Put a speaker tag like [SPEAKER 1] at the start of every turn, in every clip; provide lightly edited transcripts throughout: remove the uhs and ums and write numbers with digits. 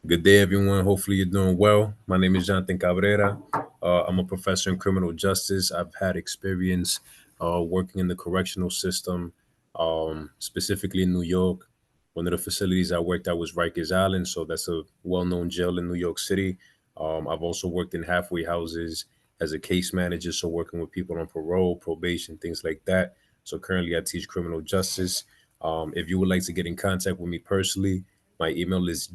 [SPEAKER 1] Good day, everyone. Hopefully, you're doing well. My name is Jonathan Cabrera. I'm a professor in criminal justice. I've had experience working in the correctional system, specifically in New York. One of the facilities I worked at was Rikers Island, so that's a well-known jail in New York City. I've also worked in halfway houses as a case manager, so working with people on parole, probation, things like that. So currently, I teach criminal justice. If you would like to get in contact with me personally, my email is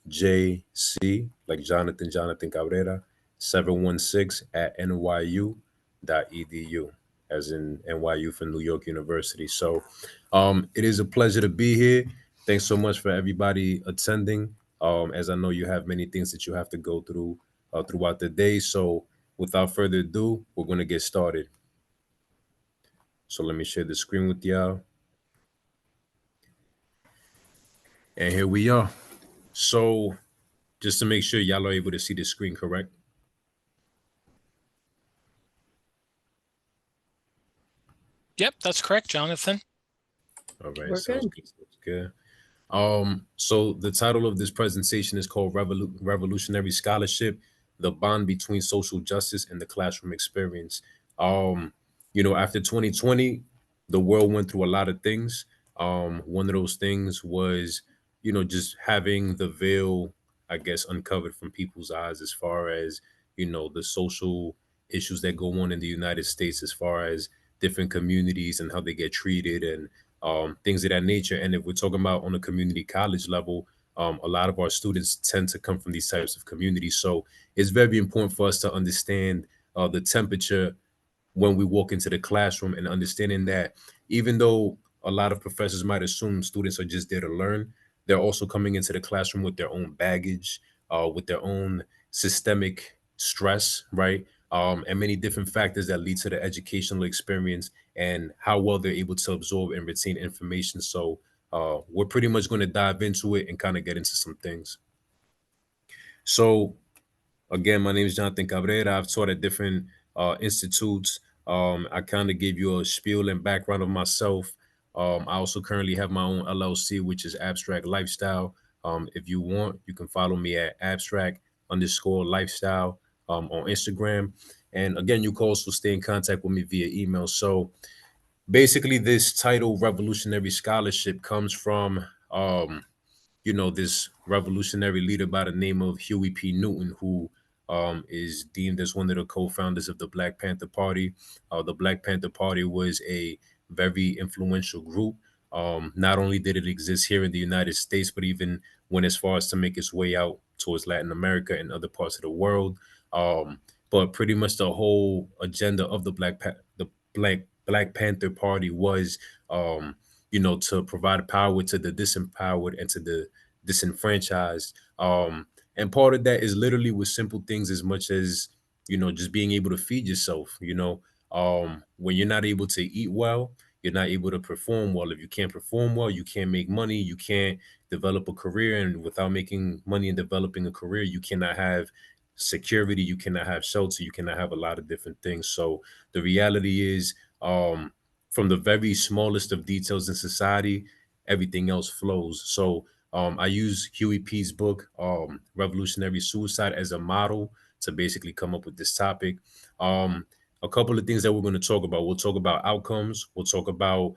[SPEAKER 1] JC, like Jonathan Cabrera, 716 at NYU.edu, as in NYU for New York University. So it is a pleasure to be here. Thanks so much for everybody attending. As I know you have many things that you have to go through throughout the day. So without further ado, we're going to get started. So let me share the screen with y'all. And here we are. So just to make sure y'all are able to see the screen, correct?
[SPEAKER 2] Yep, that's correct, Jonathan.
[SPEAKER 1] All right,
[SPEAKER 3] We're
[SPEAKER 1] sounds
[SPEAKER 3] good.
[SPEAKER 1] good. Sounds good. So the title of this presentation is called Revolutionary Scholarship: The Bond Between Social Justice and the Classroom Experience. Um, after 2020, the world went through a lot of things. One of those things was, just having the veil, I guess, uncovered from people's eyes as far as, the social issues that go on in the United States, as far as different communities and how they get treated and things of that nature. And if we're talking about on a community college level, a lot of our students tend to come from these types of communities. So it's very important for us to understand the temperature when we walk into the classroom and understanding that even though a lot of professors might assume students are just there to learn, they're also coming into the classroom with their own baggage, with their own systemic stress, right? And many different factors that lead to the educational experience and how well they're able to absorb and retain information. So we're pretty much going to dive into it and kind of get into some things. So again, my name is Jonathan Cabrera. I've taught at different institutes. I kind of gave you a spiel and background of myself. I also currently have my own LLC, which is Abstract Lifestyle. If you want, you can follow me at abstract_lifestyle on Instagram. And again, you can also stay in contact with me via email. So basically, this title, Revolutionary Scholarship, comes from this revolutionary leader by the name of Huey P. Newton, who is deemed as one of the co-founders of the Black Panther Party. The Black Panther Party was a very influential group. Not only did it exist here in the United States, but even went as far as to make its way out towards Latin America and other parts of the world. Um, but pretty much the whole agenda of the Black Panther Party was, to provide power to the disempowered and to the disenfranchised. And part of that is literally with simple things as much as, just being able to feed yourself. When you're not able to eat well, you're not able to perform well. If you can't perform well, you can't make money, you can't develop a career. And without making money and developing a career, you cannot have security, you cannot have shelter, you cannot have a lot of different things. So the reality is, from the very smallest of details in society, everything else flows. So I use Huey P's book, Revolutionary Suicide, as a model to basically come up with this topic. Um, a couple of things that we're going to talk about. We'll talk about outcomes. We'll talk about,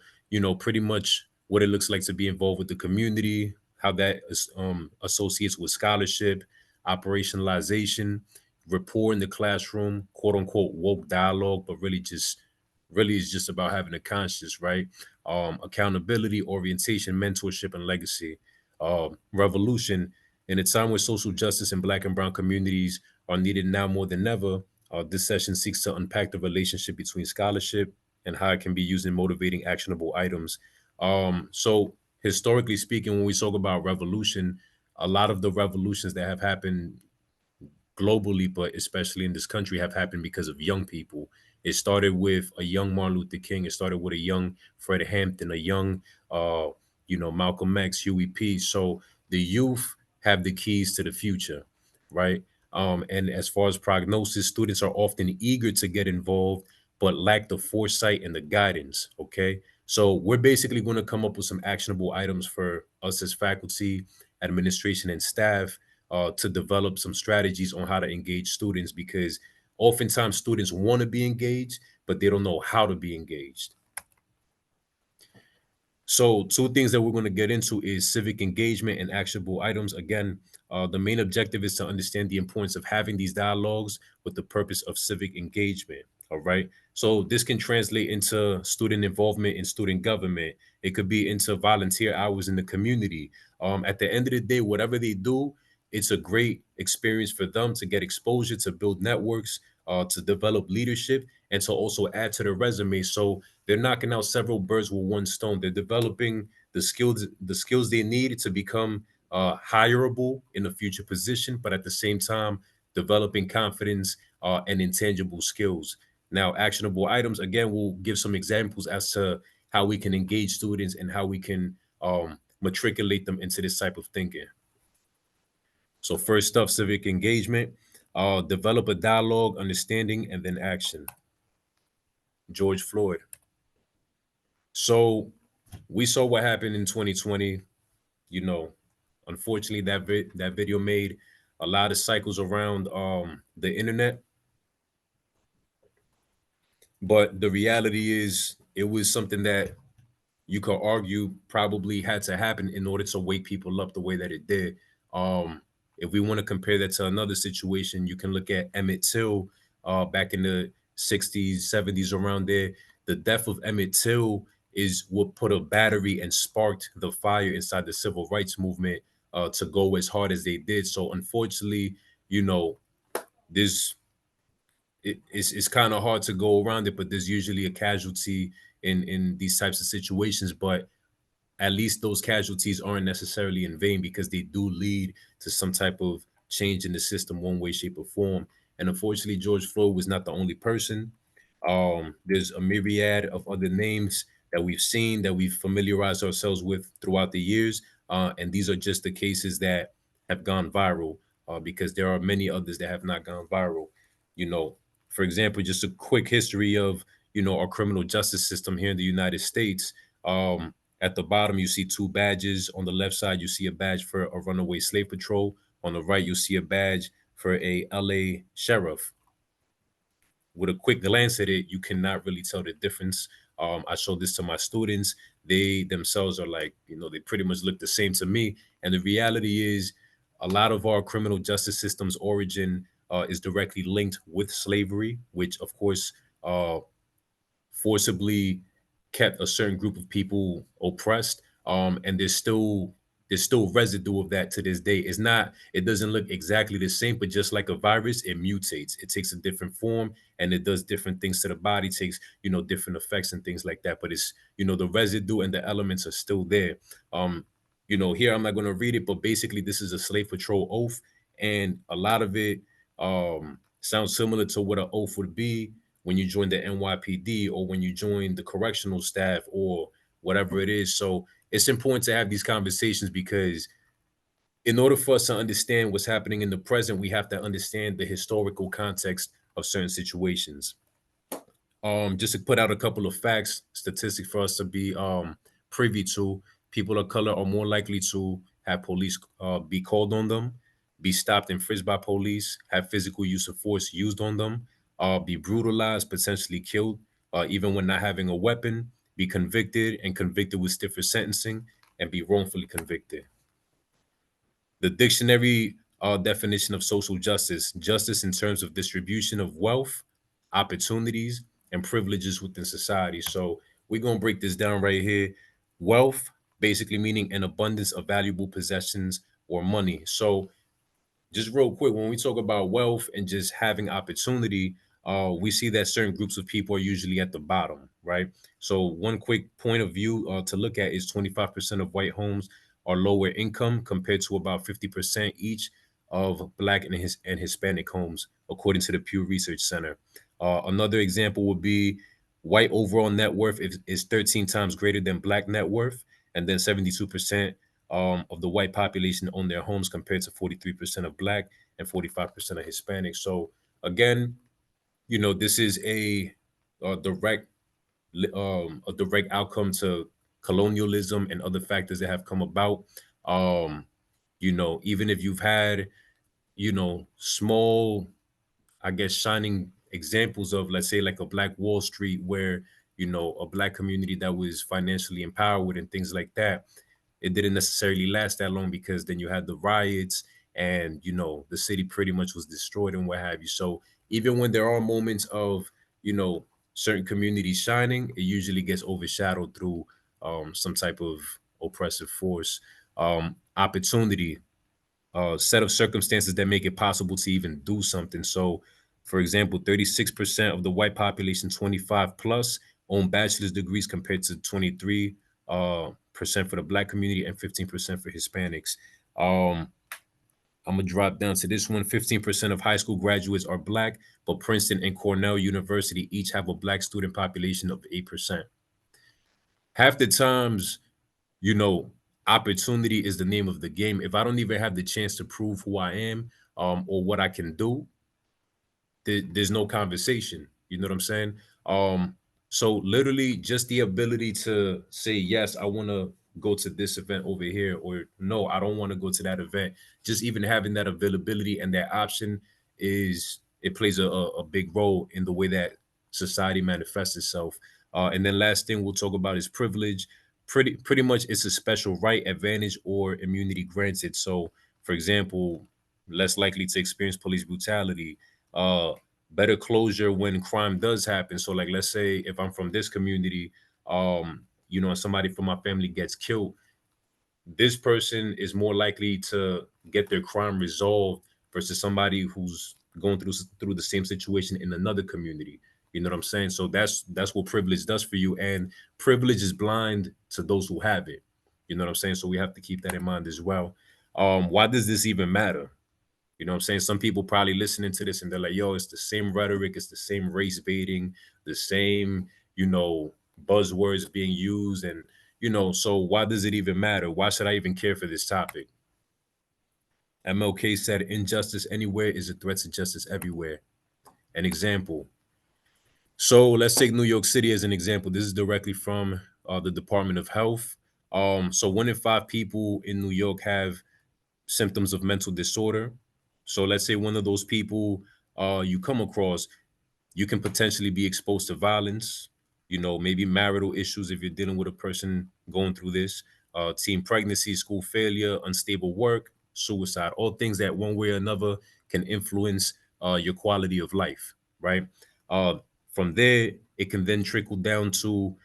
[SPEAKER 1] pretty much what it looks like to be involved with the community, how that is, associates with scholarship, operationalization, rapport in the classroom, quote unquote woke dialogue, but really is just about having a conscience, right? Accountability, orientation, mentorship, and legacy. Revolution. In a time where social justice and Black and Brown communities are needed now more than ever, this session seeks to unpack the relationship between scholarship and how it can be used in motivating actionable items. So, historically speaking, when we talk about revolution, a lot of the revolutions that have happened globally, but especially in this country, have happened because of young people. It started with a young Martin Luther King. It started with a young Fred Hampton, a young, uh, Malcolm X, Huey P. So the youth have the keys to the future, right? And as far as prognosis, students are often eager to get involved, but lack the foresight and the guidance. Okay. So we're basically going to come up with some actionable items for us as faculty, administration, and staff, to develop some strategies on how to engage students, because oftentimes students want to be engaged, but they don't know how to be engaged. So, two things that we're going to get into is civic engagement and actionable items. Again, the main objective is to understand the importance of having these dialogues with the purpose of civic engagement. All right. So, this can translate into student involvement in student government. It could be into volunteer hours in the community. At the end of the day, whatever they do, it's a great experience for them to get exposure, to build networks, to develop leadership, and to also add to their resume. So, they're knocking out several birds with one stone. They're developing the skills they need to become hireable in a future position, but at the same time, developing confidence and intangible skills. Now, actionable items, again, we'll give some examples as to how we can engage students and how we can matriculate them into this type of thinking. So first up, civic engagement, develop a dialogue, understanding, and then action. George Floyd. So we saw what happened in 2020. You know, unfortunately, that video made a lot of cycles around the internet. But the reality is, it was something that you could argue probably had to happen in order to wake people up the way that it did. If we want to compare that to another situation, you can look at Emmett Till back in the 60s, 70s, around there. The death of Emmett Till is what put a battery and sparked the fire inside the civil rights movement to go as hard as they did. So unfortunately, you know, this it's kind of hard to go around it, but there's usually a casualty in these types of situations. But at least those casualties aren't necessarily in vain, because they do lead to some type of change in the system, one way, shape, or form. And unfortunately, George Floyd was not the only person. There's a myriad of other names that we've seen, that we've familiarized ourselves with throughout the years. And these are just the cases that have gone viral, because there are many others that have not gone viral. You know, for example, just a quick history of, our criminal justice system here in the United States. At the bottom, you see two badges. On the left side, you see a badge for a runaway slave patrol. On the right, you see a badge for a LA sheriff. With a quick glance at it, you cannot really tell the difference. I showed this to my students. They themselves are like, they pretty much look the same to me. And the reality is, a lot of our criminal justice system's origin is directly linked with slavery, which, of course, forcibly kept a certain group of people oppressed. And there's still residue of that to this day. It doesn't look exactly the same, but just like a virus, it mutates. It takes a different form, and it does different things to the body, takes, different effects and things like that. But it's, the residue and the elements are still there. Here I'm not gonna read it, but basically this is a slave patrol oath, and a lot of it sounds similar to what an oath would be when you join the NYPD, or when you join the correctional staff, or whatever it is. So it's important to have these conversations, because in order for us to understand what's happening in the present, we have to understand the historical context of certain situations. Just to put out a couple of facts, statistics for us to be privy to: people of color are more likely to have police be called on them, be stopped and frisked by police, have physical use of force used on them, be brutalized, potentially killed, even when not having a weapon, be convicted and convicted with stiffer sentencing, and be wrongfully convicted. The dictionary definition of social justice: justice in terms of distribution of wealth, opportunities, and privileges within society. So we're going to break this down right here. Wealth, basically meaning an abundance of valuable possessions or money. So just real quick, when we talk about wealth and just having opportunity, we see that certain groups of people are usually at the bottom, right? So one quick point of view to look at is 25% of white homes are lower income, compared to about 50% each of Black and Hispanic homes, according to the Pew Research Center. Another example would be white overall net worth is 13 times greater than Black net worth, and then 72% of the white population own their homes, compared to 43% of Black and 45% of Hispanic. So again, this is a direct outcome to colonialism and other factors that have come about. Even if you've had, small, I guess, shining examples of, let's say, like a Black Wall Street, where, a Black community that was financially empowered and things like that, it didn't necessarily last that long, because then you had the riots, and, the city pretty much was destroyed and what have you. So even when there are moments of, you know, certain communities shining, it usually gets overshadowed through some type of oppressive force. Opportunity, set of circumstances that make it possible to even do something. So, for example, 36% of the white population, 25 plus, own bachelor's degrees, compared to 23 percent for the Black community and 15% for Hispanics. Um, I'm gonna drop down to this one. 15% of high school graduates are Black, but Princeton and Cornell University each have a Black student population of 8%. Half the times, you know, opportunity is the name of the game. If I don't even have the chance to prove who I am, or what I can do, there's no conversation. You know what I'm saying? So literally just the ability to say, yes, I want to go to this event over here, or no, I don't want to go to that event. Just even having that availability and that option, it plays a big role in the way that society manifests itself. And then last thing we'll talk about is privilege. Pretty much it's a special right, advantage, or immunity granted. So for example, less likely to experience police brutality, uh better closure when crime does happen. So like, let's say if I'm from this community, and somebody from my family gets killed, this person is more likely to get their crime resolved versus somebody who's going through the same situation in another community. You know what I'm saying? So that's what privilege does for you, and privilege is blind to those who have it. You know what I'm saying? So we have to keep that in mind as well. Why does this even matter? You know what I'm saying? Some people probably listening to this and they're like, yo, it's the same rhetoric, it's the same race baiting, the same, buzzwords being used. And, so why does it even matter? Why should I even care for this topic? MLK said, injustice anywhere is a threat to justice everywhere. An example. So let's take New York City as an example. This is directly from the Department of Health. So 1 in 5 people in New York have symptoms of mental disorder. So let's say one of those people you come across, you can potentially be exposed to violence, maybe marital issues if you're dealing with a person going through this, teen pregnancy, school failure, unstable work, suicide, all things that one way or another can influence your quality of life, right? Uh, from there, it can then trickle down to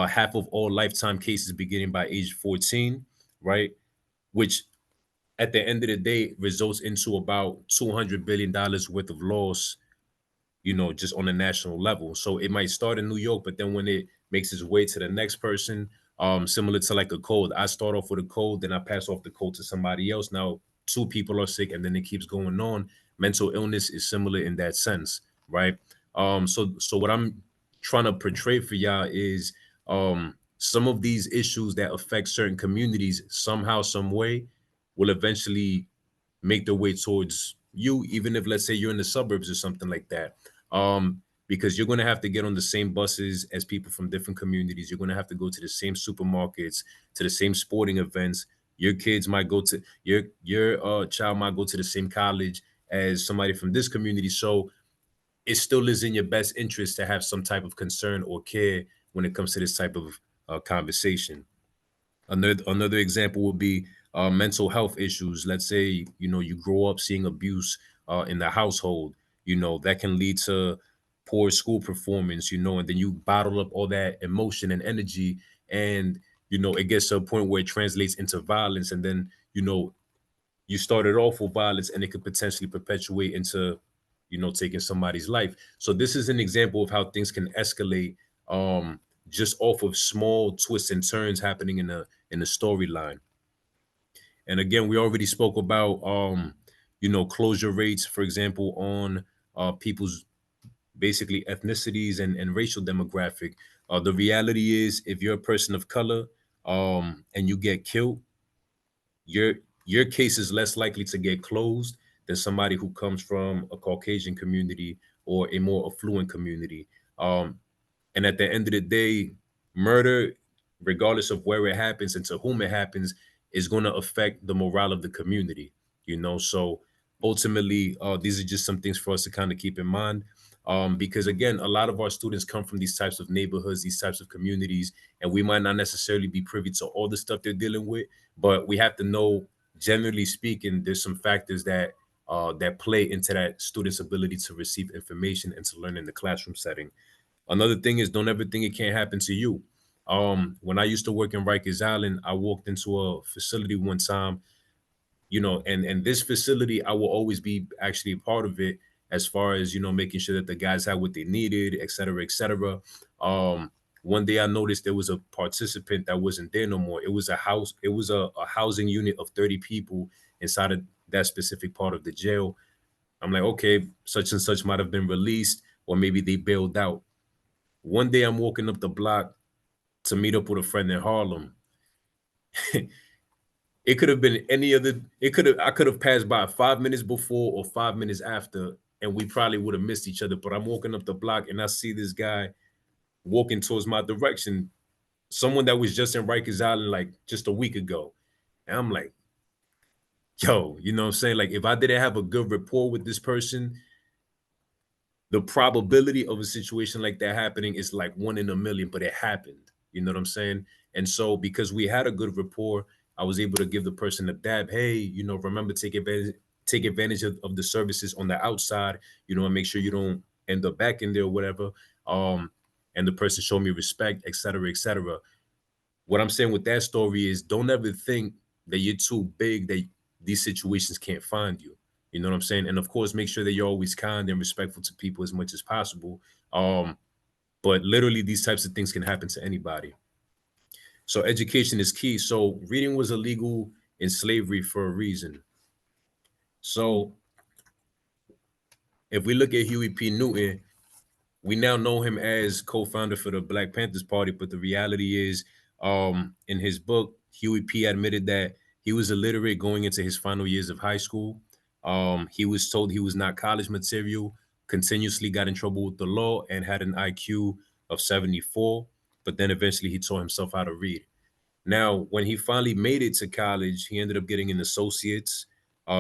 [SPEAKER 1] half of all lifetime cases beginning by age 14, right? Which at the end of the day results into about $200 billion worth of loss, just on a national level. So it might start in New York, but then when it makes its way to the next person, similar to like a cold, I start off with a cold, then I pass off the cold to somebody else. Now 2 people are sick, and then it keeps going on. Mental illness is similar in that sense, right? So what I'm trying to portray for y'all is some of these issues that affect certain communities somehow, some way, will eventually make their way towards you, even if, let's say, you're in the suburbs or something like that. Because you're going to have to get on the same buses as people from different communities. You're going to have to go to the same supermarkets, to the same sporting events. Your kids might go to your child might go to the same college as somebody from this community. So it still is in your best interest to have some type of concern or care when it comes to this type of conversation. Another example would be mental health issues. Let's say you grow up seeing abuse in the household. That can lead to poor school performance. And then you bottle up all that emotion and energy, and it gets to a point where it translates into violence, and then you started off with violence, and it could potentially perpetuate into taking somebody's life. So this is an example of how things can escalate, just off of small twists and turns happening in the storyline. And again, we already spoke about closure rates, for example, on people's basically ethnicities and racial demographic. The reality is, if you're a person of color and you get killed, your your case is less likely to get closed than somebody who comes from a Caucasian community or a more affluent community. Um, and at the end of the day, murder, regardless of where it happens and to whom it happens, is going to affect the morale of the community, you know. So ultimately, these are just some things for us to kind of keep in mind. Because again, a lot of our students come from these types of neighborhoods, these types of communities, and we might not necessarily be privy to all the stuff they're dealing with, but we have to know, generally speaking, there's some factors that play into that student's ability to receive information and to learn in the classroom setting. Another thing is, don't ever think it can't happen to you. When I used to work in Rikers Island, I walked into a facility one time, you know, and this facility, I will always be actually a part of it, as far as, you know, making sure that the guys had what they needed, et cetera, et cetera. One day I noticed there was a participant that wasn't there no more. It was a house, it was a housing unit of 30 people inside of that specific part of the jail. I'm like, okay, such and such might have been released, or maybe they bailed out. One day I'm walking up the block to meet up with a friend in Harlem. It could have been any other, it could have, I could have passed by 5 minutes before or 5 minutes after, and we probably would have missed each other. But I'm walking up the block and I see this guy walking towards my direction, someone that was just in Rikers Island like just a week ago. And I'm like, yo, you know what I'm saying? Like, if I didn't have a good rapport with this person, the probability of a situation like that happening is like 1 in a million, but it happened. You know what I'm saying? And so, because we had a good rapport, I was able to give the person a dab. Hey, you know, remember, take advantage of the services on the outside, you know, and make sure you don't end up back in there or whatever. Um, and the person showed me respect, et cetera, et cetera. What I'm saying with that story is, don't ever think that you're too big, that these situations can't find you. You know what I'm saying? And of course, make sure that you're always kind and respectful to people as much as possible. But literally, these types of things can happen to anybody. So education is key. So reading was illegal in slavery for a reason. So if we look at Huey P. Newton, we now know him as co-founder for the Black Panthers Party, but the reality is, in his book, Huey P. admitted that he was illiterate going into his final years of high school. He was told he was not college material, continuously got in trouble with the law, and had an IQ of 74, but then eventually he taught himself how to read. Now, when he finally made it to college, he ended up getting an associate's.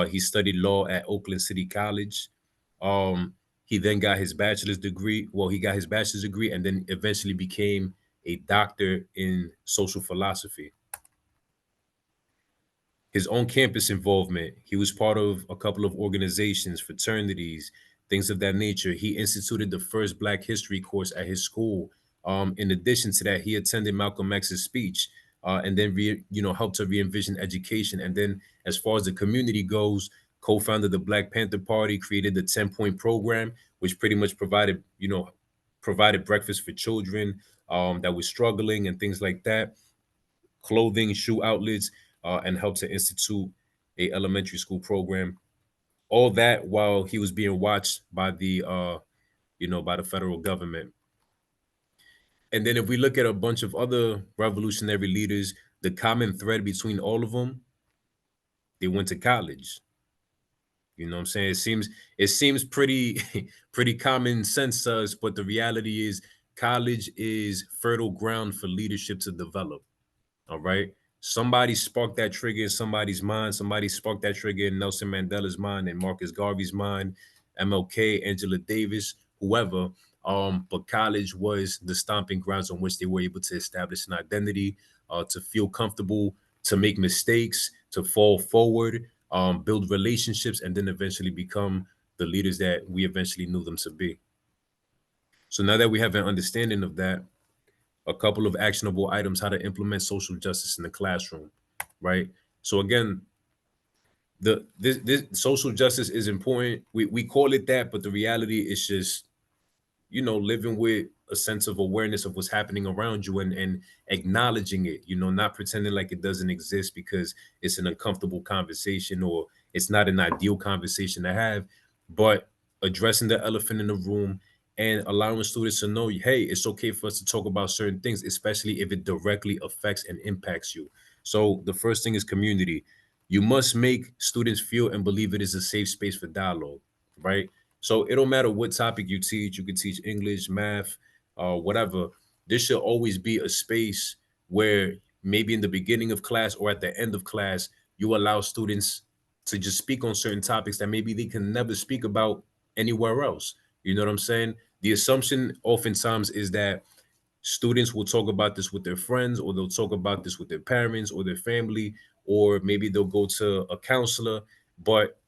[SPEAKER 1] He studied law at Oakland City College. He then got his bachelor's degree. Well, he got his bachelor's degree and then eventually became a doctor in social philosophy. His own campus involvement. He was part of a couple of organizations, fraternities, things of that nature. He instituted the first Black History course at his school. In addition to that, he attended Malcolm X's speech, and then helped to re-envision education. And then, as far as the community goes, co-founded the Black Panther Party, created the 10-point program, which pretty much provided breakfast for children that were struggling and things like that, clothing, shoe outlets, and helped to institute a elementary school program. All that while he was being watched by by the federal government. And then if we look at a bunch of other revolutionary leaders, the common thread between all of them, they went to college. You know what I'm saying? It seems pretty pretty common sense to us, but the reality is college is fertile ground for leadership to develop. All right. Somebody sparked that trigger in somebody's mind. Somebody sparked that trigger in Nelson Mandela's mind and Marcus Garvey's mind, MLK, Angela Davis, whoever. But college was the stomping grounds on which they were able to establish an identity, to feel comfortable, to make mistakes, to fall forward, build relationships, and then eventually become the leaders that we eventually knew them to be. So now that we have an understanding of that, a couple of actionable items how to implement social justice in the classroom, right? So again, this social justice is important. We call it that, but the reality is just, living with a sense of awareness of what's happening around you, and acknowledging it, not pretending like it doesn't exist because it's an uncomfortable conversation or it's not an ideal conversation to have, but addressing the elephant in the room and allowing students to know, hey, it's okay for us to talk about certain things, especially if it directly affects and impacts you. So the first thing is community. You must make students feel and believe it is a safe space for dialogue, right? So it don't matter what topic you teach. You can teach English, math, whatever. This should always be a space where maybe in the beginning of class or at the end of class, you allow students to just speak on certain topics that maybe they can never speak about anywhere else. You know what I'm saying? The assumption oftentimes is that students will talk about this with their friends, or they'll talk about this with their parents or their family, or maybe they'll go to a counselor. But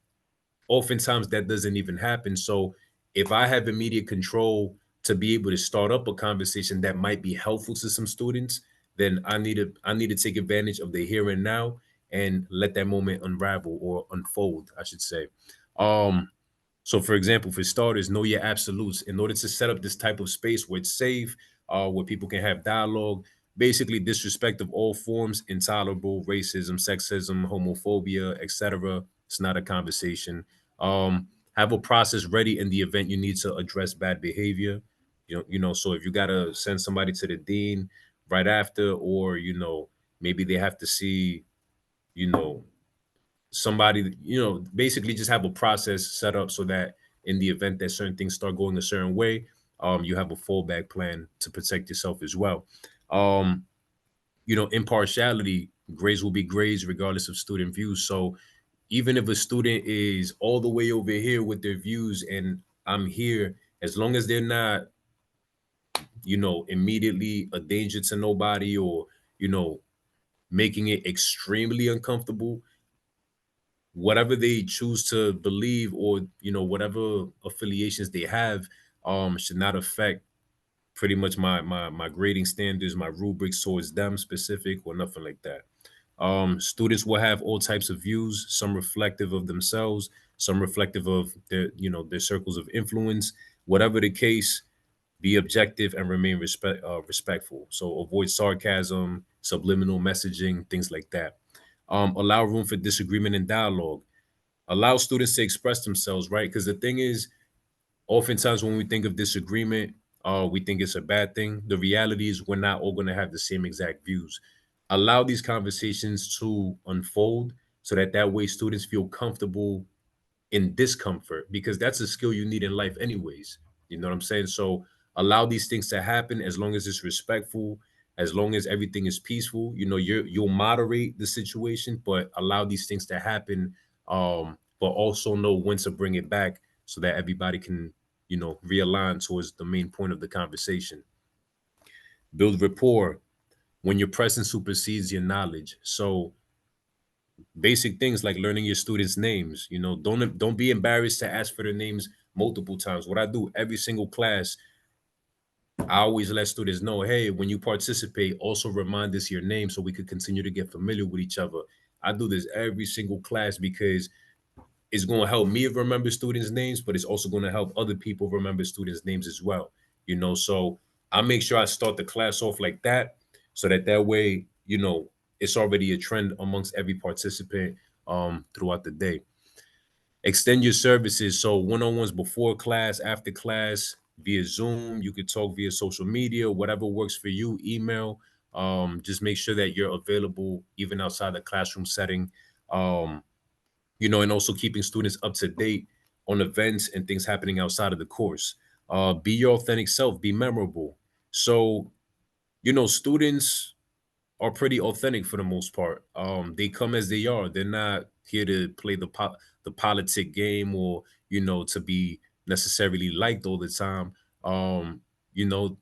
[SPEAKER 1] oftentimes that doesn't even happen. So if I have immediate control to be able to start up a conversation that might be helpful to some students, then I need to take advantage of the here and now and let that moment unravel or unfold, I should say. So, for example, for starters, know your absolutes. In order to set up this type of space where it's safe, where people can have dialogue, basically disrespect of all forms, intolerable, racism, sexism, homophobia, etc. It's not a conversation. Have a process ready in the event you need to address bad behavior. So if you gotta send somebody to the dean right after, or maybe they have to see, you know, somebody, basically just have a process set up so that in the event that certain things start going a certain way, you have a fallback plan to protect yourself as well. Um, Impartiality, grades will be grades regardless of student views. So even if a student is all the way over here with their views and I'm here, as long as they're not, immediately a danger to nobody, or, you know, making it extremely uncomfortable, whatever they choose to believe, or whatever affiliations they have, should not affect pretty much my grading standards, my rubrics towards them specific, or nothing like that. Students will have all types of views, some reflective of themselves, some reflective of their circles of influence. Whatever the case, be objective and remain respectful. So avoid sarcasm, subliminal messaging, things like that. Allow room for disagreement and dialogue. Allow students to express themselves, right? Because the thing is, oftentimes when we think of disagreement, we think it's a bad thing. The reality is we're not all going to have the same exact views. Allow these conversations to unfold so that way students feel comfortable in discomfort, because that's a skill you need in life anyways. You know what I'm saying? So allow these things to happen as long as it's respectful, as long as everything is peaceful. You'll moderate the situation, but allow these things to happen. But also know when to bring it back so that everybody can, realign towards the main point of the conversation. Build rapport when your presence supersedes your knowledge. So basic things like learning your students' names. Don't be embarrassed to ask for their names multiple times. What I do every single class, I always let students know, hey, when you participate, also remind us your name so we could continue to get familiar with each other. I do this every single class because it's going to help me remember students' names, but it's also going to help other people remember students' names as well. So I make sure I start the class off like that, so that way, it's already a trend amongst every participant throughout the day. Extend your services. So one-on-ones before class, after class, via Zoom. You could talk via social media, whatever works for you, email. Just make sure that you're available even outside the classroom setting. Um, and also keeping students up to date on events and things happening outside of the course. Be your authentic self, be memorable. So, students are pretty authentic for the most part. They come as they are. They're not here to play the politic game, or to be necessarily liked all the time. You know,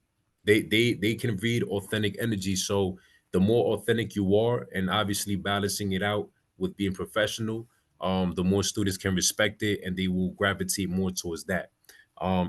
[SPEAKER 1] they can read authentic energy. So the more authentic you are, and obviously balancing it out with being professional, the more students can respect it, and they will gravitate more towards that.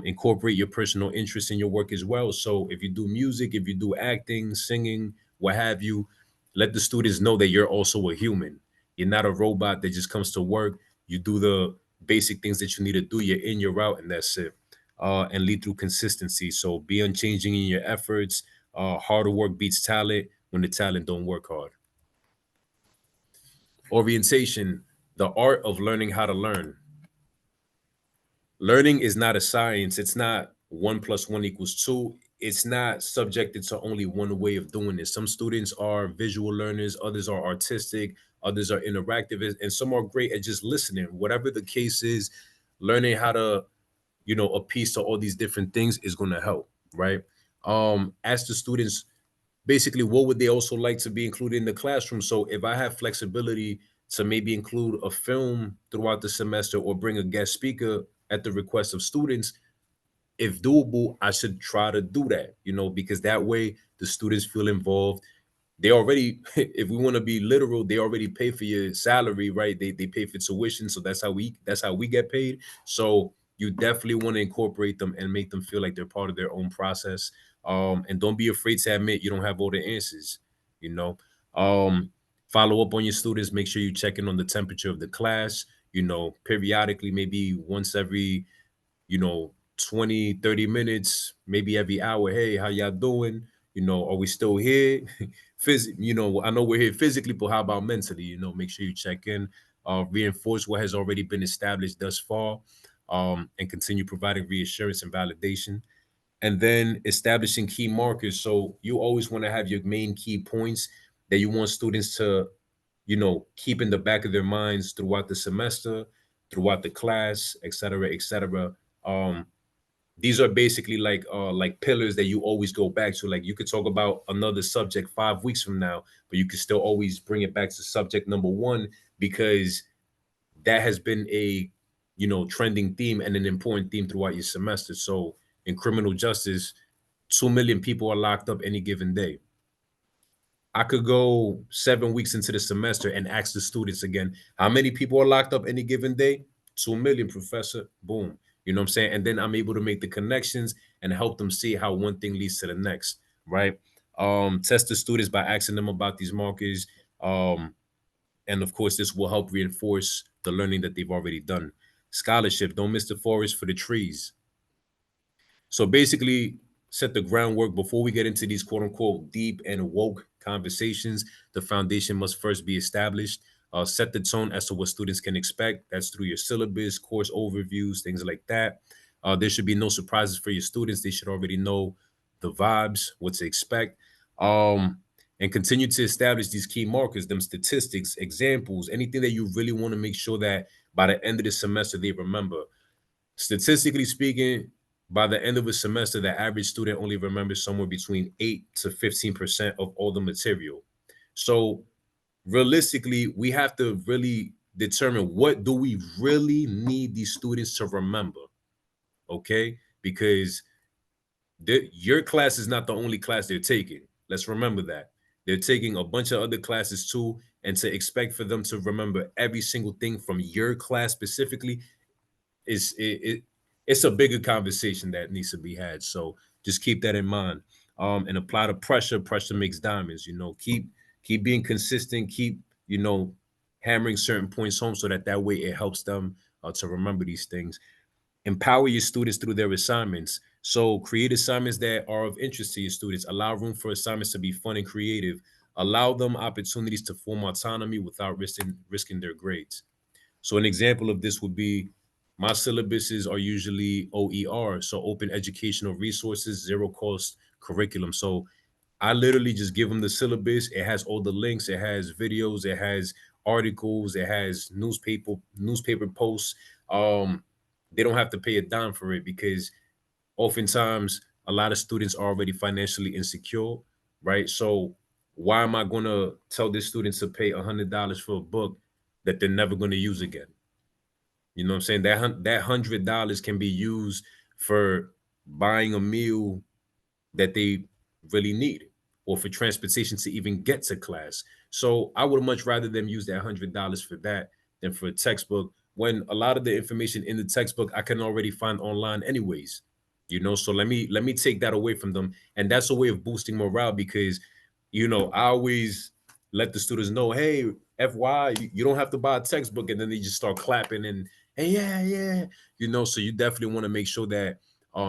[SPEAKER 1] Incorporate your personal interests in your work as well. So if you do music, if you do acting, singing, what have you, let the students know that you're also a human. You're not a robot that just comes to work. You do the basic things that you need to do. You're in, you're out, and that's it. And lead through consistency. So be unchanging in your efforts. Harder work beats talent when the talent don't work hard. Orientation, the art of learning how to learn. Learning is not a science. It's not 1 + 1 = 2. It's not subjected to only one way of doing this. Some students are visual learners, others are artistic, others are interactive, and some are great at just listening. Whatever the case is, learning how to, appease to all these different things is going to help, right? Ask the students basically what would they also like to be included in the classroom. So if I have flexibility to maybe include a film throughout the semester or bring a guest speaker at the request of students, if doable, I should try to do that, because that way the students feel involved. They already, if we want to be literal, they already pay for your salary, right? They pay for tuition, so that's how we get paid. So you definitely want to incorporate them and make them feel like they're part of their own process. And don't be afraid to admit you don't have all the answers. You know, follow up on your students. Make sure you check in on the temperature of the class. Periodically, maybe once every 20-30 minutes, maybe every hour. Hey, how y'all doing? Are we still here? I know we're here physically, but how about mentally? Make sure you check in, reinforce what has already been established thus far, and continue providing reassurance and validation. And then establishing key markers. So you always want to have your main key points that you want students to, keep in the back of their minds throughout the semester, throughout the class, et cetera, et cetera. Um, these are basically like pillars that you always go back to. Like you could talk about another subject 5 weeks from now, but you can still always bring it back to subject number one, because that has been a trending theme and an important theme throughout your semester. So in criminal justice, 2 million people are locked up any given day. I could go 7 weeks into the semester and ask the students again, how many people are locked up any given day? 2 million, professor. Boom. You know what I'm saying? And then I'm able to make the connections and help them see how one thing leads to the next, right? Test the students by asking them about these markers. And of course, this will help reinforce the learning that they've already done. Scholarship, don't miss the forest for the trees. So basically, set the groundwork before we get into these quote unquote deep and woke conversations. The foundation must first be established. Set the tone as to what students can expect. That's through your syllabus, course overviews, things like that. There should be no surprises for your students. They should already know the vibes, what to expect. And continue to establish these key markers, them statistics, examples, anything that you really want to make sure that by the end of the semester they remember. Statistically speaking, by the end of a semester, the average student only remembers somewhere between 8 to 15% of all the material. So realistically, we have to really determine what do we really need these students to remember, okay? Because your class is not the only class they're taking. Let's remember that. They're taking a bunch of other classes too, and to expect for them to remember every single thing from your class specifically it's a bigger conversation that needs to be had. So just keep that in mind. And apply the pressure. Pressure makes diamonds. Keep being consistent. Keep hammering certain points home so that way it helps them to remember these things. Empower your students through their assignments. So create assignments that are of interest to your students. Allow room for assignments to be fun and creative. Allow them opportunities to form autonomy without risking their grades. So an example of this would be my syllabuses are usually OER, so open educational resources, zero cost curriculum. So I literally just give them the syllabus. It has all the links, it has videos, it has articles, it has newspaper posts. They don't have to pay a dime for it because oftentimes a lot of students are already financially insecure, right? So why am I going to tell this student to pay $100 for a book that they're never going to use again? You know what I'm saying? That $100 can be used for buying a meal that they really need, or for transportation to even get to class. So I would much rather them use that $100 for that than for a textbook, when a lot of the information in the textbook I can already find online anyways. So let me take that away from them. And that's a way of boosting morale, because I always let the students know, hey, FY, you don't have to buy a textbook, and then they just start clapping and hey, yeah, yeah. So you definitely want to make sure that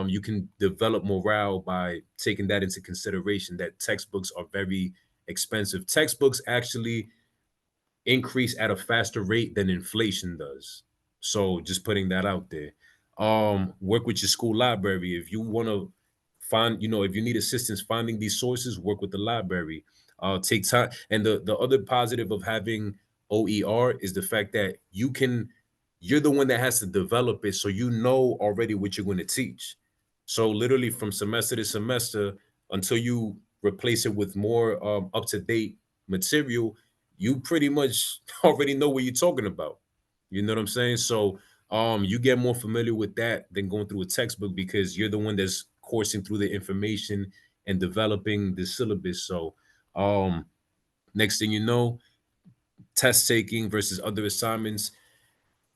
[SPEAKER 1] you can develop morale by taking that into consideration, that textbooks are very expensive. Textbooks actually increase at a faster rate than inflation does. So just putting that out there. Work with your school library. If you want to find, if you need assistance finding these sources, work with the library. Take time. And the other positive of having OER is the fact that you're the one that has to develop it, so you know already what you're going to teach. So literally from semester to semester, until you replace it with more up-to-date material, you pretty much already know what you're talking about. You know what I'm saying? So you get more familiar with that than going through a textbook because you're the one that's coursing through the information and developing the syllabus. So um next thing you know, test taking versus other assignments.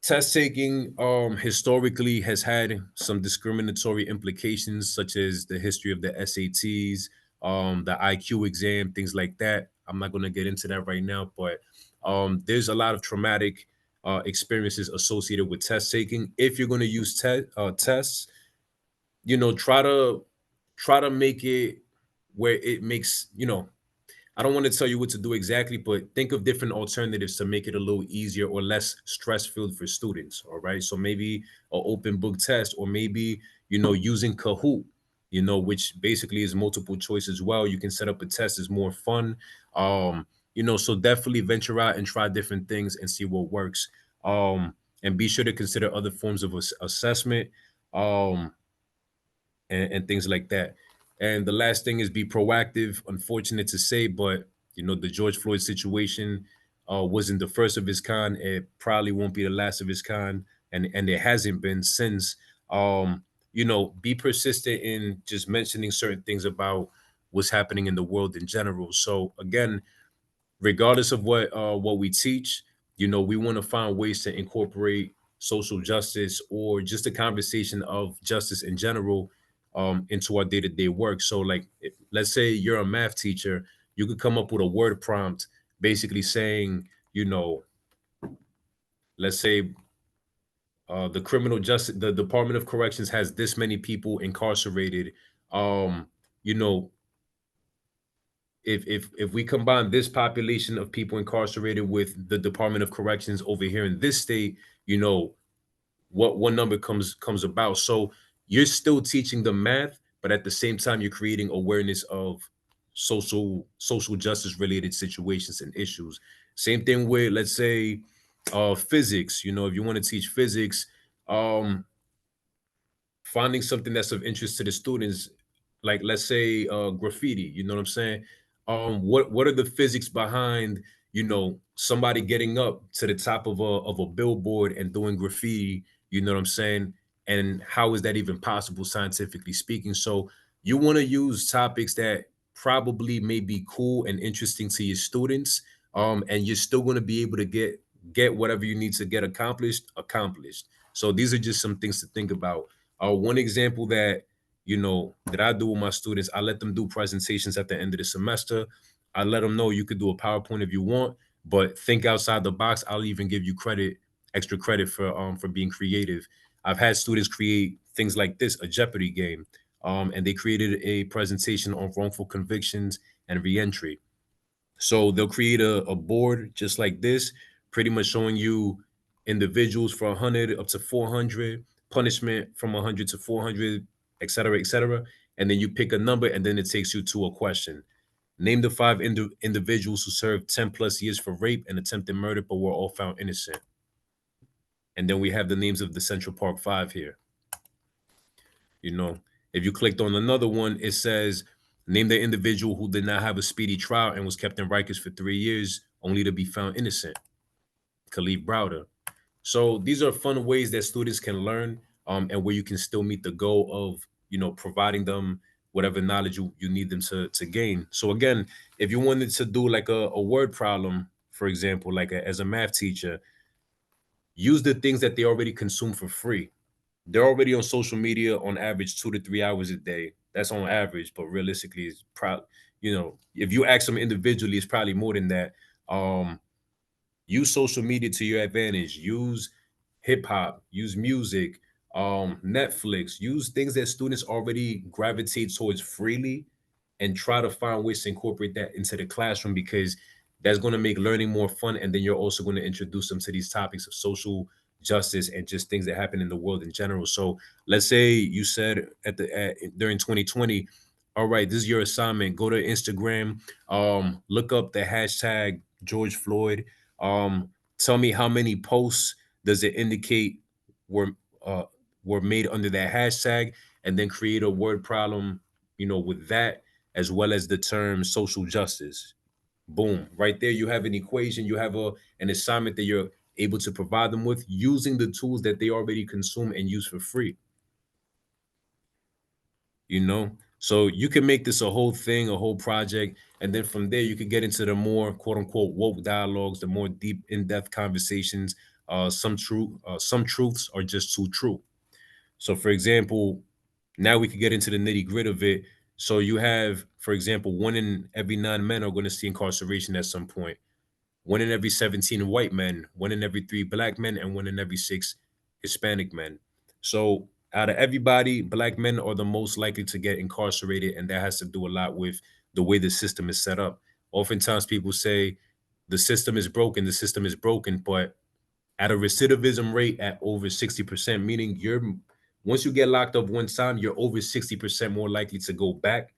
[SPEAKER 1] Test taking historically has had some discriminatory implications, such as the history of the SATs, the IQ exam, things like that. I'm not going to get into that right now, but there's a lot of traumatic experiences associated with test taking. If you're going to use tests, try to make it where it makes I don't want to tell you what to do exactly, but think of different alternatives to make it a little easier or less stress filled for students. All right. So maybe an open book test, or maybe, using Kahoot, which basically is multiple choice as well. You can set up a test, is more fun. So definitely venture out and try different things and see what works. And be sure to consider other forms of assessment. Um, and things like that. And the last thing is be proactive. Unfortunate to say, but the George Floyd situation wasn't the first of its kind. It probably won't be the last of its kind, and it hasn't been since. Be persistent in just mentioning certain things about what's happening in the world in general. So again, regardless of what we teach, we want to find ways to incorporate social justice or just a conversation of justice in general into our day-to-day work. So like let's say you're a math teacher, you could come up with a word prompt basically saying, let's say the Department of Corrections has this many people incarcerated. um you know if we combine this population of people incarcerated with the Department of Corrections over here in this state, what number comes about. So you're still teaching the math, but at the same time you're creating awareness of social justice related situations and issues. Same thing with, let's say, physics. If you want to teach physics, um finding something that's of interest to the students, like let's say graffiti. You know what I'm saying? What are the physics behind somebody getting up to the top of a billboard and doing graffiti? You know what I'm saying? And how is that even possible scientifically speaking? So you want to use topics that probably may be cool and interesting to your students, and you're still going to be able to get whatever you need to get accomplished. So these are just some things to think about. One example that I do with my students, I let them do presentations at the end of the semester. I let them know you could do a PowerPoint if you want, but think outside the box. I'll even give you extra credit for being creative. I've had students create things like this, a Jeopardy game, and they created a presentation on wrongful convictions and reentry. So they'll create a board just like this, pretty much showing you individuals for 100 up to 400, punishment from 100 to 400, et cetera, et cetera. And then you pick a number, and then it takes you to a question. Name the five individuals who served 10 plus years for rape and attempted murder, but were all found innocent. And then we have the names of the Central Park Five here. You know, if you clicked on another one, it says, name the individual who did not have a speedy trial and was kept in Rikers for 3 years, only to be found innocent. Khalif Browder. So these are fun ways that students can learn, and where you can still meet the goal of, providing them whatever knowledge you need them to gain. So again, if you wanted to do like a word problem, for example, like as a math teacher, use the things that they already consume for free. They're already on social media on average 2 to 3 hours a day. That's on average, but realistically, it's probably, if you ask them individually, it's probably more than that. Um, Use social media to your advantage. Use hip hop, use music, Netflix, use things that students already gravitate towards freely, and try to find ways to incorporate that into the classroom, because that's going to make learning more fun. And then you're also going to introduce them to these topics of social justice and just things that happen in the world in general. So let's say you said during 2020, all right, this is your assignment. Go to Instagram, look up the hashtag George Floyd. Tell me how many posts does it indicate were uh, were made under that hashtag, and then create a word problem, with that. as well as the term social justice. Boom, right there you have an equation, you have an assignment that you're able to provide them with using the tools that they already consume and use for free. You know, so you can make this a whole thing, a whole project, and then from there you could get into the more quote unquote woke dialogues, the more deep in-depth conversations. Some truths are just too true. So for example, now we could get into the nitty-gritty of it. So you have, for example, 1 in every 9 men are going to see incarceration at some point. 1 in every 17 white men, 1 in every 3 black men, and 1 in every 6 Hispanic men. So out of everybody, black men are the most likely to get incarcerated, and that has to do a lot with the way the system is set up. Oftentimes people say the system is broken, the system is broken, but at a recidivism rate at over 60%, meaning you're once you get locked up one time, you're over 60% more likely to go back.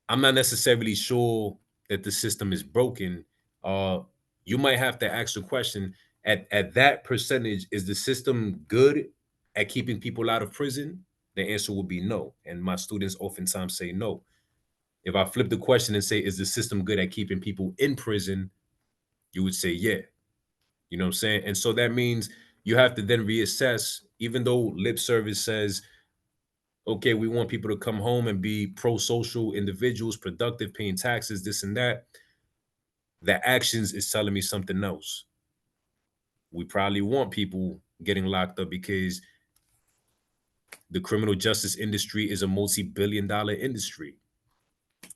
[SPEAKER 1] I'm not necessarily sure that the system is broken. Uh, you might have to ask the question at that percentage, is the system good at keeping people out of prison? The answer would be no. And my students oftentimes say no. If I flip the question and say, is the system good at keeping people in prison? You would say, yeah. You know what I'm saying? And so that means you have to then reassess, even though lip service says, okay, we want people to come home and be pro-social individuals, productive, paying taxes, this and that. The actions is telling me something else. We probably want people getting locked up because the criminal justice industry is a multi-billion-dollar industry,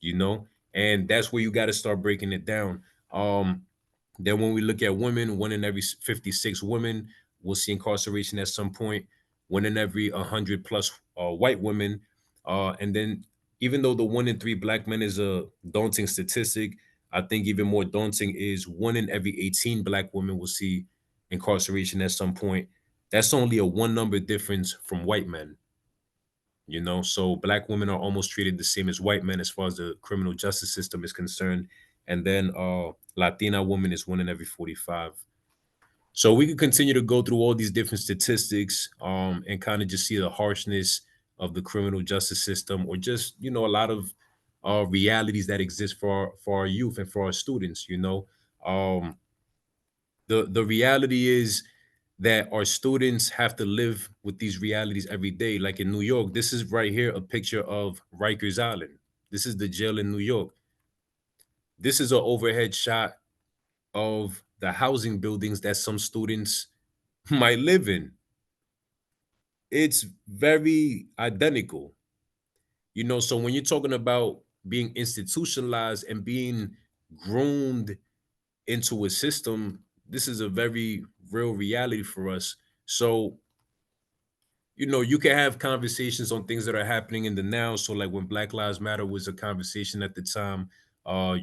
[SPEAKER 1] you know? And that's where you got to start breaking it down. Then when we look at women, 1 in every 56 women will see incarceration at some point. 1 in every 100 plus white women, and then even though the 1 in 3 black men is a daunting statistic, I think even more daunting is 1 in every 18 black women will see incarceration at some point. That's only a one number difference from white men. You know, so black women are almost treated the same as white men as far as the criminal justice system is concerned. And then Latina woman is 1 in every 45. So we could continue to go through all these different statistics and kind of just see the harshness of the criminal justice system, or just, you know, a lot of realities that exist for our youth and for our students. You know, um, the reality is that our students have to live with these realities every day. Like in New York, this is right here a picture of Rikers Island. This is the jail in New York. This is an overhead shot of the housing buildings that some students might live in. It's very identical. You know, so when you're talking about being institutionalized and being groomed into a system, this is a very real reality for us. So, you know, you can have conversations on things that are happening in the now. So like when Black Lives Matter was a conversation at the time,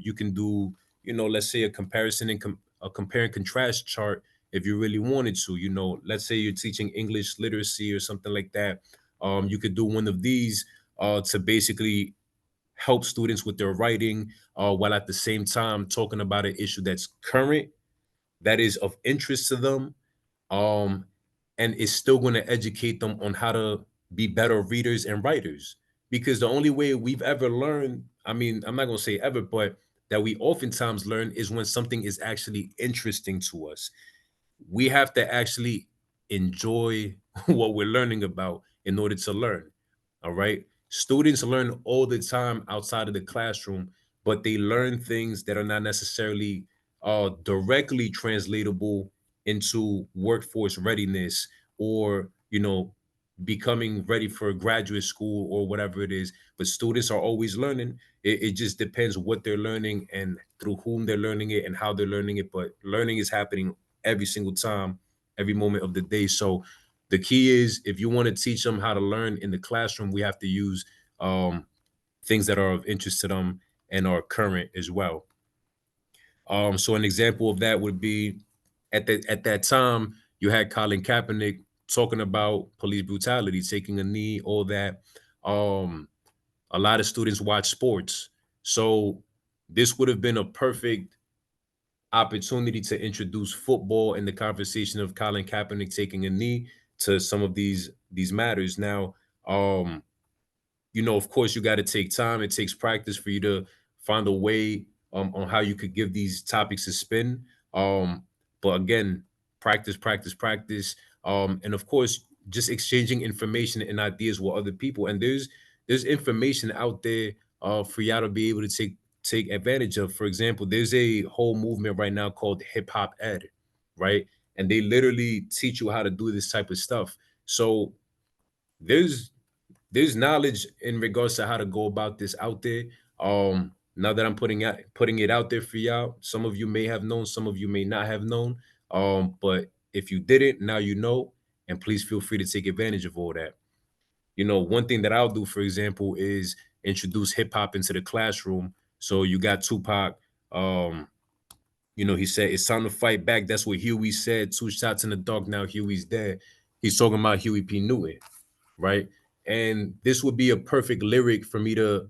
[SPEAKER 1] you can do, you know, let's say a comparison and a compare and contrast chart if you really wanted to. You know, let's say you're teaching English literacy or something like that. You could do one of these to basically help students with their writing, while at the same time talking about an issue that's current, that is of interest to them, um, and is still going to educate them on how to be better readers and writers. Because the only way we've ever learned, I mean, I'm not going to say ever, but that we oftentimes learn is when something is actually interesting to us. We have to actually enjoy what we're learning about in order to learn. All right. Students learn all the time outside of the classroom, but they learn things that are not necessarily directly translatable into workforce readiness, or, you know, becoming ready for graduate school or whatever it is. But students are always learning. It just depends what they're learning and through whom they're learning it and how they're learning it. But learning is happening every single time, every moment of the day. So the key is, if you want to teach them how to learn in the classroom, we have to use things that are of interest to them and are current as well. So an example of that would be at that time you had Colin Kaepernick talking about police brutality, taking a knee, all that. Um, a lot of students watch sports, so this would have been a perfect opportunity to introduce football in the conversation of Colin Kaepernick taking a knee to some of these matters. Now, um, of course, you got to take time. It takes practice for you to find a way on how you could give these topics a spin. Um, but again, practice, practice, practice, and of course, just exchanging information and ideas with other people. And there's information out there for y'all to be able to take advantage of. For example, there's a whole movement right now called hip hop ed, right? And they literally teach you how to do this type of stuff. So there's there's knowledge in regards to how to go about this out there. Now that I'm putting it out there for y'all, some of you may have known, some of you may not have known. But if you didn't, now you know, and please feel free to take advantage of all that. One thing that I'll do, for example, is introduce hip hop into the classroom. So you got Tupac. He said it's time to fight back. That's what Huey said. 2 shots in the dark. Now Huey's dead. He's talking about Huey P. Newton, right? And this would be a perfect lyric for me to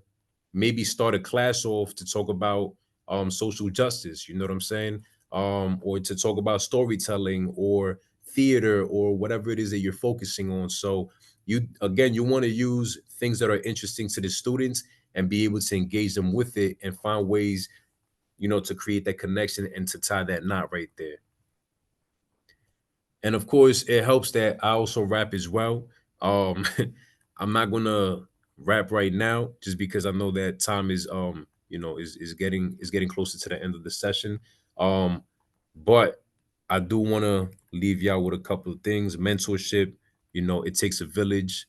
[SPEAKER 1] maybe start a class off to talk about social justice, you know what I'm saying? Or to talk about storytelling or theater or whatever it is that you're focusing on. So you want to use things that are interesting to the students and be able to engage them with it and find ways, to create that connection and to tie that knot right there. And of course, it helps that I also rap as well. Um, I'm not gonna rap right now just because I know that time is is getting closer to the end of the session. Um, but I do want to leave y'all with a couple of things. Mentorship, it takes a village.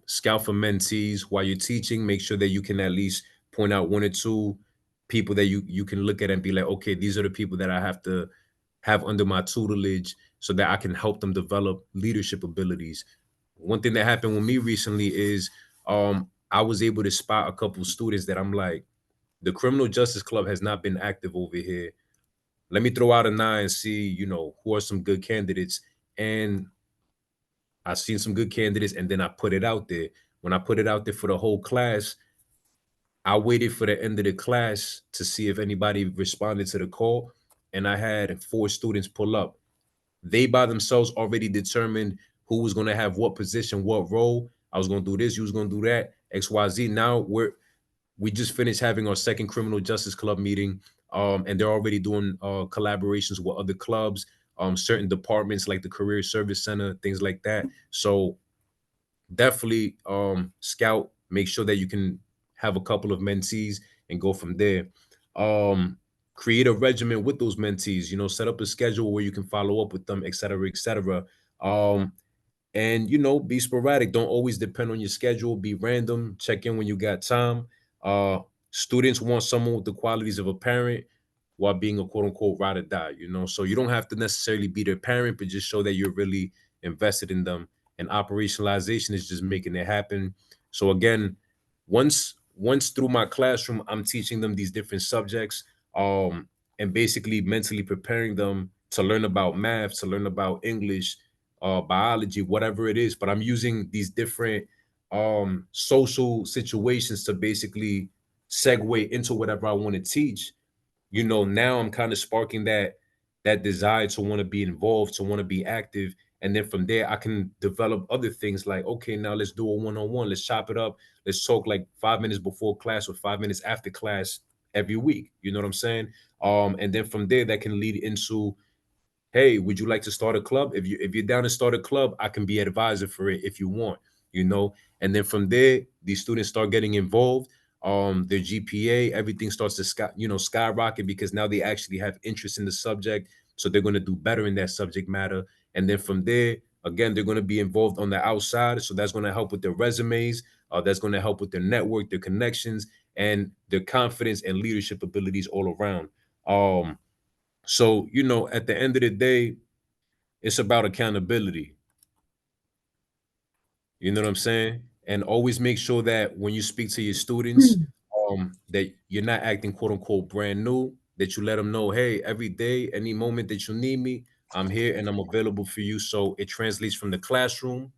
[SPEAKER 1] Scout for mentees while you're teaching. Make sure that you can at least point out one or two people that you can look at and be like, okay, these are the people that I have to have under my tutelage so that I can help them develop leadership abilities. One thing that happened with me recently is I was able to spot a couple students that I'm like, the criminal justice club has not been active over here. Let me throw out a nine and see, who are some good candidates. And I've seen some good candidates, and then I put it out there. When I put it out there for the whole class, I waited for the end of the class to see if anybody responded to the call, and I had 4 students pull up. They by themselves already determined who was going to have what position, what role. I was going to do this, you was going to do that, XYZ. Now we just finished having our second criminal justice club meeting, and they're already doing collaborations with other clubs, certain departments like the career service center, things like that. So definitely scout, make sure that you can have a couple of mentees and go from there. um Create a regimen with those mentees, set up a schedule where you can follow up with them, etc., etc. And be sporadic. Don't always depend on your schedule. Be random. Check in when you got time. uh Students want someone with the qualities of a parent while being a quote unquote ride or die, so you don't have to necessarily be their parent, but just show that you're really invested in them. And operationalization is just making it happen. So again, once through my classroom, I'm teaching them these different subjects, and basically mentally preparing them to learn about math, to learn about English, biology, whatever it is. But I'm using these different social situations to basically segue into whatever I want to teach. Now I'm kind of sparking that desire to want to be involved, to want to be active. And then from there, I can develop other things like, okay, now let's do a one-on-one. Let's chop it up. Let's talk like 5 minutes before class or 5 minutes after class every week. You know what I'm saying? And then from there, that can lead into, hey, would you like to start a club? If you're down to start a club, I can be advisor for it if you want, you know. And then from there, these students start getting involved. Their GPA, everything starts to skyrocket because now they actually have interest in the subject, so they're going to do better in that subject matter. And then from there, again, they're going to be involved on the outside, so that's going to help with their resumes. That's going to help with their network, their connections, and their confidence and leadership abilities all around. So, at the end of the day, it's about accountability. You know what I'm saying? And always make sure that when you speak to your students, that you're not acting quote unquote brand new, that you let them know, hey, every day, any moment that you need me, I'm here and I'm available for you. So it translates from the classroom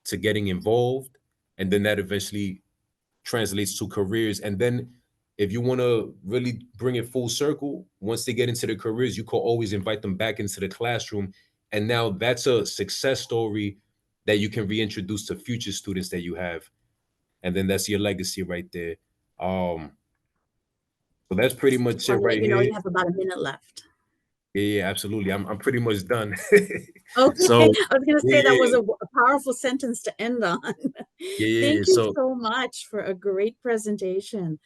[SPEAKER 1] to getting involved. And then that eventually translates to careers. And then if you want to really bring it full circle, once they get into their careers, you can always invite them back into the classroom. And now that's a success story that you can reintroduce to future students that you have. and then that's your legacy right there. So that's pretty
[SPEAKER 3] Just
[SPEAKER 1] much it
[SPEAKER 3] want to let
[SPEAKER 1] right
[SPEAKER 3] you know
[SPEAKER 1] here.
[SPEAKER 3] you have about a minute left.
[SPEAKER 1] Yeah, absolutely. I'm pretty much done.
[SPEAKER 3] Okay,
[SPEAKER 1] So
[SPEAKER 3] I was going to say that was
[SPEAKER 1] yeah,
[SPEAKER 3] a powerful sentence to end on.
[SPEAKER 1] yeah.
[SPEAKER 3] Thank you
[SPEAKER 1] So
[SPEAKER 3] so much for a great presentation.